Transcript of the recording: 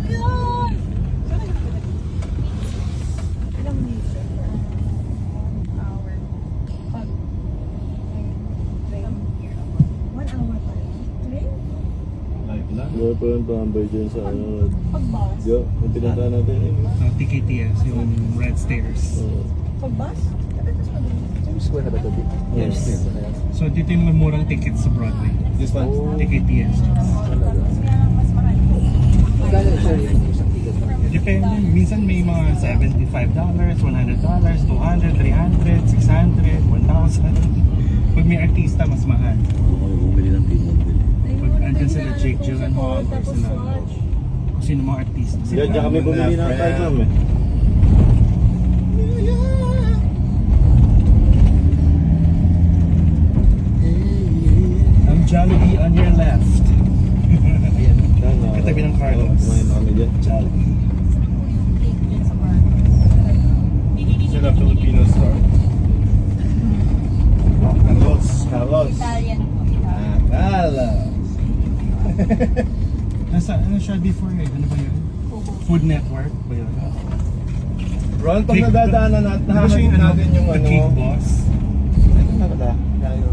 Yun! Ilang minutes? 1 hour. Pag... 1 hour pa rin. Train? Live lang. Wala pa yung tambay dyan sa ano. Pag bus? Diyo, yung pinunta natin yun. TKTS, yung red stairs. Pag bus? Tapos pa din. Square na ba ito? Yes. So dito yung murang tickets sa Broadway. This one. TKTS. Magkano siya yung isang ticket? Depende. Minsan may mga $75, $100, 200, 300, 600, 1,000. Pag may artista, mas mahal. Ako yung bumili ng T-Mobile. Pag andyan sila Jake Gyllenhaal, or sila kung sino mga artista. Diyan kami bumili ng card ma'am eh. Ang Jollibee on your left. Ayan. Yan, Katabi ng Carlos. Kumain na kami dyan. Jollibee. Sila Filipino store. Carlos. Carlos. Italian po. Carlos. Ano siya before eh? Ano ba yun? Food Network ba yun? Ron, pag nadadaanan natin, Ano siya nahanap yung natin yung The ano. Cake Boss? Ito na pala. Tayo.